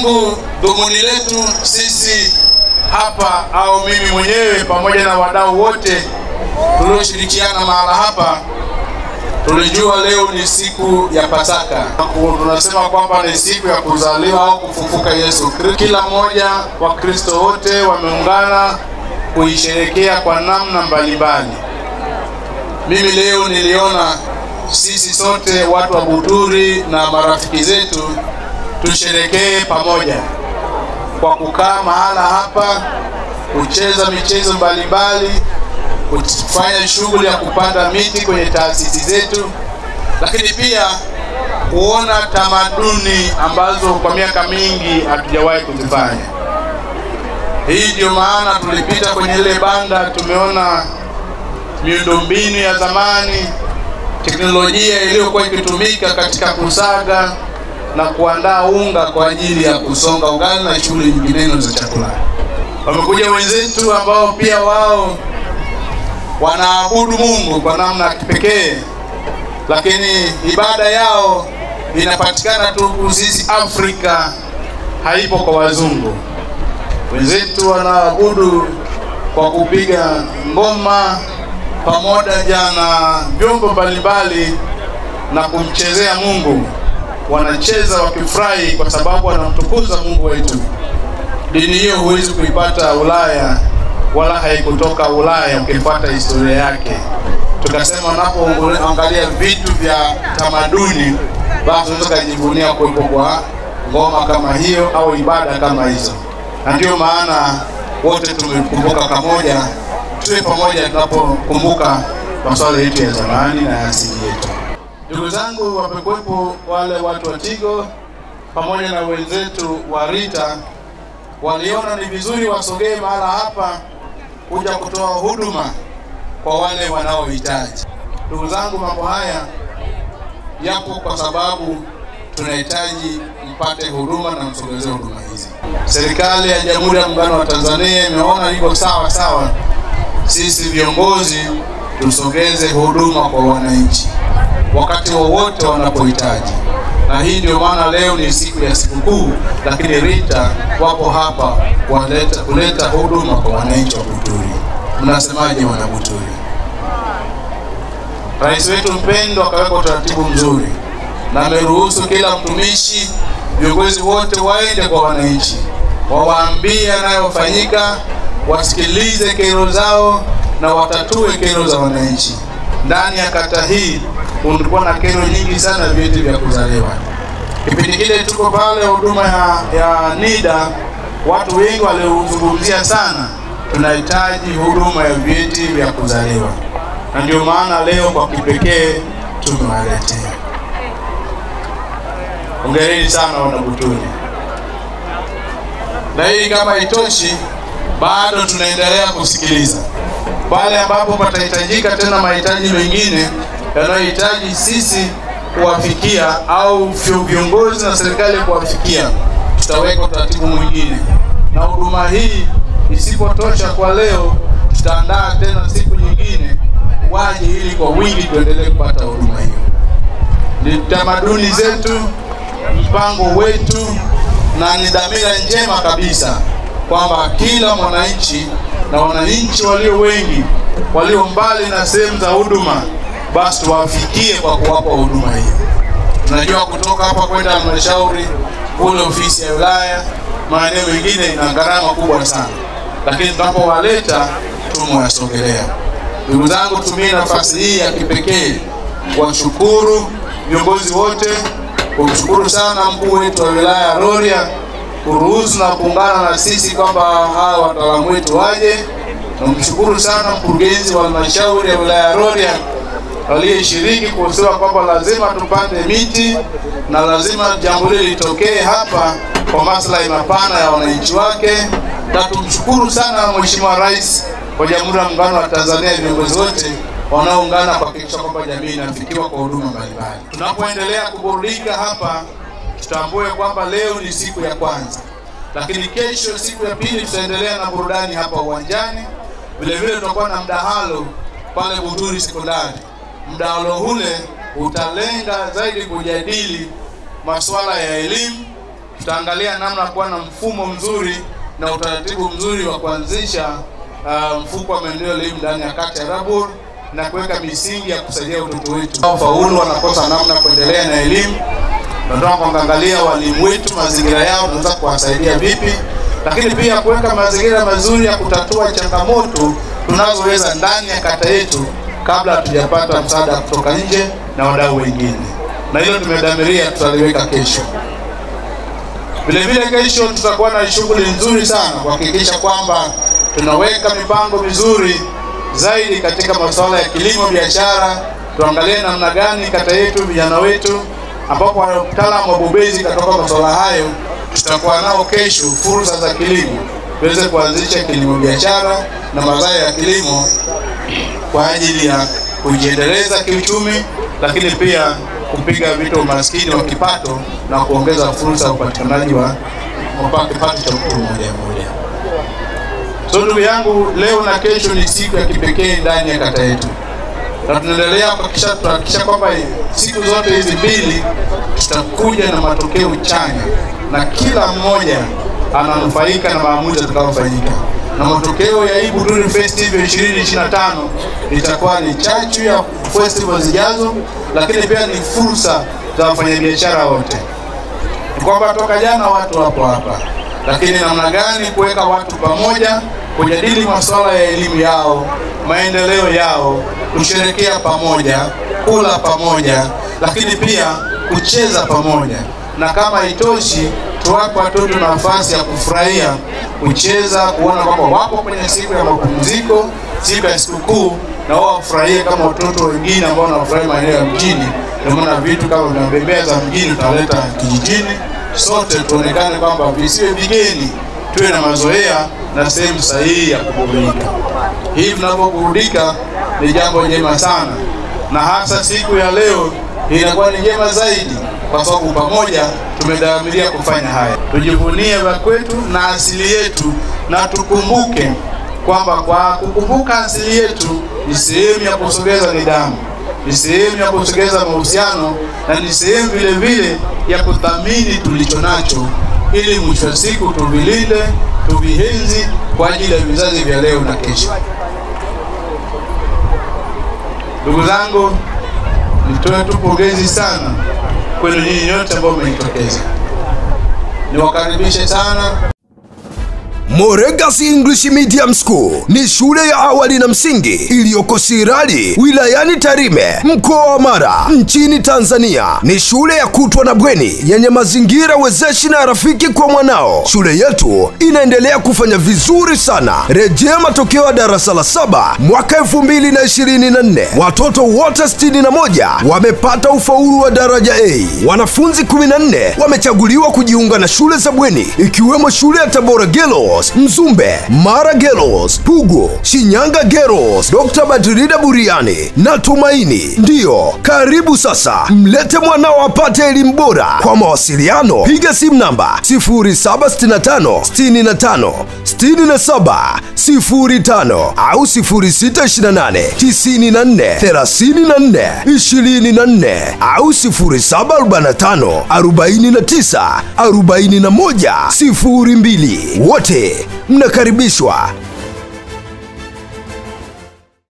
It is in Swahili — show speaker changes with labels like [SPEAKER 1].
[SPEAKER 1] zangu, dhumuni letu sisi hapa au mimi mwenyewe pamoja na wadau wote tulioshirikiana mahala hapa, tulijua leo ni siku ya Pasaka. Tunasema kwamba ni siku ya kuzaliwa au kufufuka Yesu Kristo. Kila mmoja wa Kristo wote wameungana kuisherehekea kwa namna mbalimbali. Mimi leo niliona sisi sote watu wa Buturi na marafiki zetu tusherehekee pamoja kwa kukaa mahala hapa, kucheza michezo mbalimbali, kufanya shughuli ya kupanda miti kwenye taasisi zetu, lakini pia kuona tamaduni ambazo kwa miaka mingi hatujawahi kuzifanya. Hii ndio maana tulipita kwenye ile banda, tumeona miundombinu ya zamani, teknolojia iliyokuwa ikitumika katika kusaga na kuandaa unga kwa ajili ya kusonga ugali na shughuli nyinginezo za chakula. Wamekuja wenzetu ambao pia wao wanaabudu Mungu kwa namna ya kipekee, lakini ibada yao inapatikana tu sisi Afrika, haipo kwa wazungu. Wenzetu wanaabudu kwa kupiga ngoma pamoja na vyombo mbalimbali na kumchezea Mungu. Wanacheza wakifurahi kwa sababu wanamtukuza Mungu wetu. Dini hiyo huwezi kuipata Ulaya wala haikutoka Ulaya ukifuata historia yake. Tukasema unapoangalia vitu vya tamaduni, basi unaweza kujivunia kuwepo kwa ngoma kama hiyo au ibada kama hizo. Na ndio maana wote tumekumbuka pamoja, tuwe pamoja tunapokumbuka masuala yetu ya zamani na asili yetu. Ndugu zangu, wamekuwepo wale watu wa Tigo pamoja na wenzetu wa Rita, waliona ni vizuri wasogee mahala hapa kuja kutoa huduma kwa wale wanaohitaji. Ndugu zangu, mambo haya yapo kwa sababu tunahitaji mpate huduma na msogezee huduma hizi. Serikali ya Jamhuri ya Muungano wa Tanzania imeona iko sawa sisi viongozi tusogeze huduma kwa wananchi wakati wowote wanapohitaji. Na hii ndio maana leo ni siku ya sikukuu, lakini Rita wapo hapa kuleta huduma kwa wananchi wa Buturi. Mnasemaje wana Buturi? Rais wetu mpendwa akaweka utaratibu mzuri na ameruhusu kila mtumishi, viongozi wote waende kwa wananchi, wawaambie yanayofanyika, wasikilize kero zao na watatue kero za wananchi. Ndani ya kata hii kulikuwa na kero nyingi sana vyeti vya kuzaliwa. Kipindi kile tuko pale huduma ya NIDA, watu wengi waliozungumzia sana tunahitaji huduma ya vyeti vya kuzaliwa. Na ndio maana leo kwa kipekee tumewaletea. Hongereni sana wana Buturi. Na hii kama itoshi, bado tunaendelea kusikiliza. Pale ambapo patahitajika tena mahitaji mengine yanayohitaji sisi kuwafikia au viongozi na serikali kuwafikia, tutaweka utaratibu mwingine. Na huduma hii isipotosha kwa leo, tutaandaa tena siku nyingine waje ili kwa wingi tuendelee kupata huduma hiyo. Ni tamaduni zetu, mpango wetu, na ni dhamira njema kabisa kwamba kila mwananchi na wananchi walio wengi walio mbali na sehemu za huduma, basi tuwafikie kwa kuwapa huduma hii. Tunajua kutoka hapa kwenda halmashauri kule ofisi ya wilaya, maeneo mengine ina gharama kubwa sana, lakini tunapowaleta tumewasogelea. Ndugu zangu, tumie nafasi hii ya kipekee kuwashukuru viongozi wote, kumshukuru sana mkuu wetu wa wilaya Rorya kuruhusu na kuungana na sisi kwamba hawa wataalamu wetu waje. Namshukuru sana mkurugenzi wa halmashauri ya wilaya Rorya aliyeshiriki kusema kwamba lazima tupande miti na lazima jambo hili litokee hapa kwa maslahi mapana ya wananchi wake. Na tumshukuru sana Mheshimiwa Rais wa Jamhuri ya Muungano wa Tanzania, viongozi wote wanaoungana kuhakikisha kwamba jamii inafikiwa kwa huduma mbalimbali. Tunapoendelea kuburudika hapa, tutambue kwamba leo ni siku ya kwanza, lakini kesho siku ya pili tutaendelea na burudani hapa uwanjani. Vile vile tutakuwa na mdahalo pale Buturi Sekondari. Mdahalo ule utalenga zaidi kujadili masuala ya elimu, tutaangalia namna kuwa na mfumo mzuri na utaratibu mzuri wa kuanzisha mfuko wa maendeleo elimu ndani ya kata ya Rabur na kuweka misingi ya kusaidia watoto wetu. Faulu wanakosa namna kuendelea na elimu. Tunataka kuangalia walimu wetu, mazingira yao tunaweza kuwasaidia vipi, lakini pia kuweka mazingira mazuri ya kutatua changamoto tunazoweza ndani ya kata yetu kabla hatujapata msaada kutoka nje na wadau wengine. Na hilo tumedhamiria tutaliweka kesho. Vile kesho tutakuwa na shughuli nzuri sana kuhakikisha kwamba tunaweka mipango mizuri zaidi katika masuala ya kilimo biashara. Tuangalie namna gani kata yetu, vijana wetu ambapo wataalamu wabobezi kutoka masuala hayo tutakuwa nao kesho, fursa za kilimo, tuweze kuanzisha kilimo biashara na mazao ya kilimo kwa ajili ya kujiendeleza kiuchumi, lakini pia kupiga vita umaskini wa kipato na kuongeza fursa ya upatikanaji wa kipato cha mtu mmoja mmoja. So ndugu yangu, leo na kesho ni siku ya kipekee ndani ya kata yetu. Na tunaendelea kuhakikisha kwamba siku zote hizi mbili tutakuja na matokeo chanya na kila mmoja ananufaika na maamuzi yatakayofanyika. Na matokeo ya hii Buduri Festival 2025 itakuwa ni chachu ya festival zijazo, lakini pia ni fursa za wafanyabiashara wote. Ni kwamba toka jana watu wapo hapa, lakini namna gani kuweka watu pamoja kujadili masuala ya elimu yao, maendeleo yao, kusherehekea pamoja, kula pamoja, lakini pia kucheza pamoja. Na kama itoshi, tuwape watoto nafasi ya kufurahia, kucheza, kuona kwamba wapo kwenye siku ya mapumziko, siku ya sikukuu, na wao wafurahie kama watoto wengine ambao wanafurahia maeneo ya mjini. Ndio maana vitu kama vinabembea za mjini tunaleta kijijini, sote tuonekane kwamba visiwe vigeni, tuwe na mazoea na sehemu sahihi ya kuburudika. Hii tunapoburudika ni jambo jema sana, na hasa siku ya leo inakuwa ni jema zaidi kwa sababu pamoja tumedhamiria kufanya haya. Tujivunie kwetu na asili yetu, na tukumbuke kwamba kwa kukumbuka asili yetu ni sehemu ya kusogeza nidhamu, ni sehemu ya kusogeza mahusiano, na ni sehemu vile vile ya kuthamini tulicho nacho, ili mwisho wa siku tuvilinde, tuvihenzi kwa ajili ya vizazi vya leo na kesho. Ndugu zangu, nitoe tu pongezi sana kwenu nyinyi nyote ambao mmejitokeza. Niwakaribishe sana.
[SPEAKER 2] Moregas English Medium School ni shule ya awali na msingi iliyoko Sirari, wilayani Tarime, mkoa wa Mara, nchini Tanzania. Ni shule ya kutwa na bweni yenye mazingira wezeshi na rafiki kwa mwanao. Shule yetu inaendelea kufanya vizuri sana. Rejea matokeo ya darasa la 7 mwaka 2024. Watoto wote 61 wamepata ufaulu wa daraja A. Wanafunzi 14 wamechaguliwa kujiunga na shule za bweni, ikiwemo shule ya Tabora Girls, Mzumbe, Mara Girls, Pugu, Shinyanga Girls, Dr. Badrida Buriani na Tumaini. Ndiyo, karibu sasa, mlete mwanao apate elimu bora. Kwa mawasiliano, piga simu namba 0765 65 67 05 au 0628 94 34 24 au 0745 49 41 02. Wote mnakaribishwa.